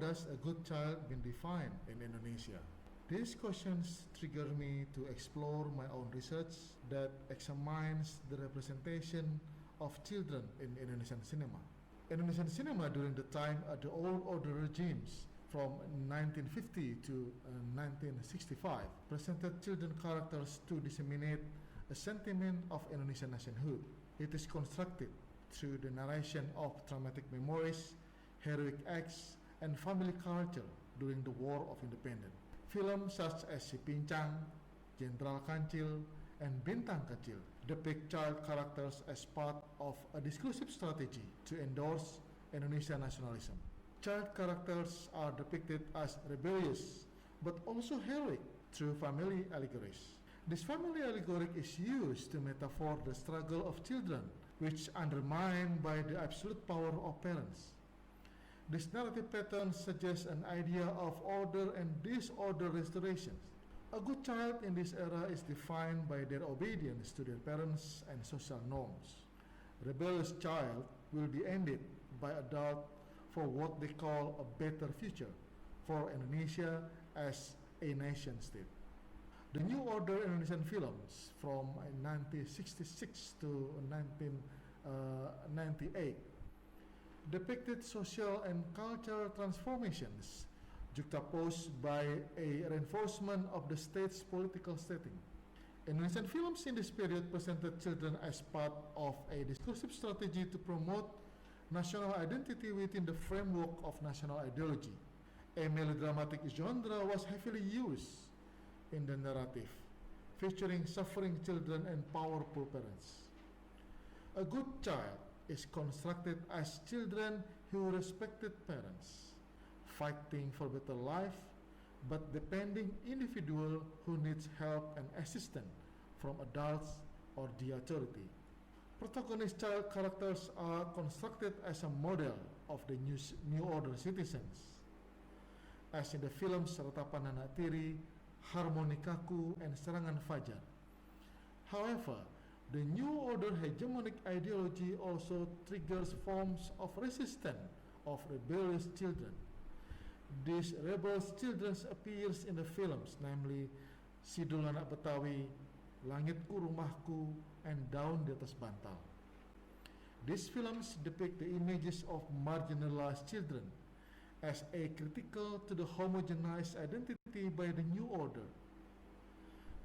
does a good child been defined in Indonesia? These questions trigger me to explore my own research that examines the representation of children in Indonesian cinema. Indonesian cinema during the time of the old order regimes from 1950 to 1965 presented children characters to disseminate a sentiment of Indonesian nationhood. It is constructed through the narration of traumatic memories, heroic acts, and family culture during the War of Independence. Films such as Si Pincang, Jenderal Kancil, and Bintang Kecil depict child characters as part of a discursive strategy to endorse Indonesian nationalism. Child characters are depicted as rebellious but also heroic through family allegories. This family allegory is used to metaphor the struggle of children, which undermined by the absolute power of parents. This narrative pattern suggests an idea of order and disorder restoration. A good child in this era is defined by their obedience to their parents and social norms. Rebellious child will be ended by adult for what they call a better future for Indonesia as a nation state. The New Order Indonesian films from 1966 to 1998 depicted social and cultural transformations juxtaposed by a reinforcement of the state's political setting. Indonesian films in this period presented children as part of a discursive strategy to promote national identity within the framework of national ideology. A melodramatic genre was heavily used in the narrative, featuring suffering children and powerful parents. A good child is constructed as children who respected parents, fighting for better life, but depending individual who needs help and assistance from adults or the authority. Protagonist child characters are constructed as a model of the new order citizens, as in the films Ratapan Anak Tiri, Harmonikaku, and Serangan Fajar. However, the New Order hegemonic ideology also triggers forms of resistance of rebellious children. These rebellious children appears in the films, namely Sidul Anak Betawi, Langitku Rumahku, and Daun di Atas Bantal. These films depict the images of marginalized children as a critical to the homogenized identity by the New Order.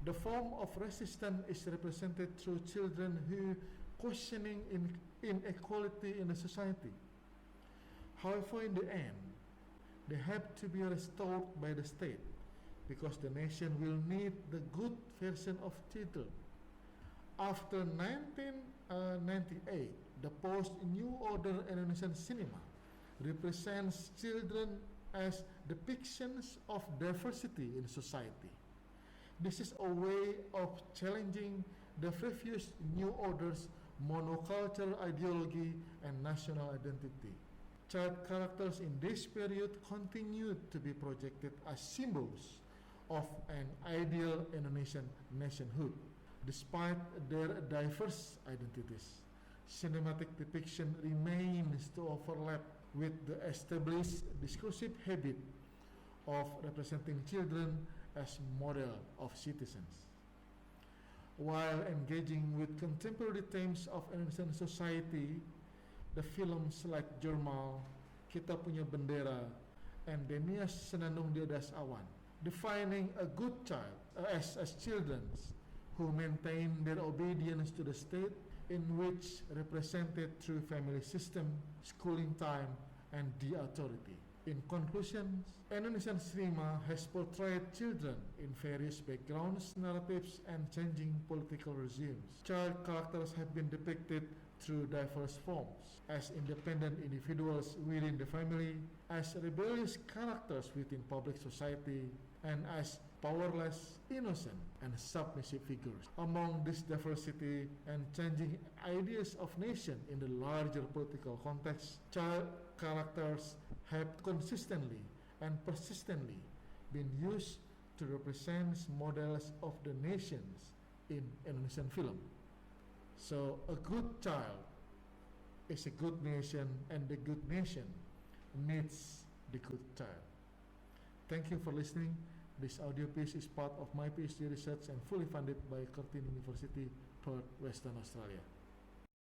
The form of resistance is represented through children who questioning inequality in the society. However, in the end, they have to be restored by the state because the nation will need the good version of children. After 1998, the post-New Order Indonesian cinema represents children as depictions of diversity in society. This is a way of challenging the previous New Order's monocultural ideology and national identity. Child characters in this period continued to be projected as symbols of an ideal Indonesian nationhood, despite their diverse identities. Cinematic depiction remains to overlap with the established discursive habit of representing children as model of citizens. While engaging with contemporary themes of Indonesian society, the films like Jermal, Kita Punya Bendera, and Denias Senandung di Atas Awan, defining a good child as children who maintain their obedience to the state, in which represented through family system, schooling time, and the authority. In conclusion, Indonesian cinema has portrayed children in various backgrounds, narratives, and changing political regimes. Child characters have been depicted through diverse forms, as independent individuals within the family, as rebellious characters within public society, and as powerless, innocent, and submissive figures. Among this diversity and changing ideas of nation in the larger political context, child characters have consistently and persistently been used to represent models of the nations in Indonesian film. So a good child is a good nation, and the good nation needs the good child. Thank you for listening. This audio piece is part of my PhD research and fully funded by Curtin University, Perth, Western Australia.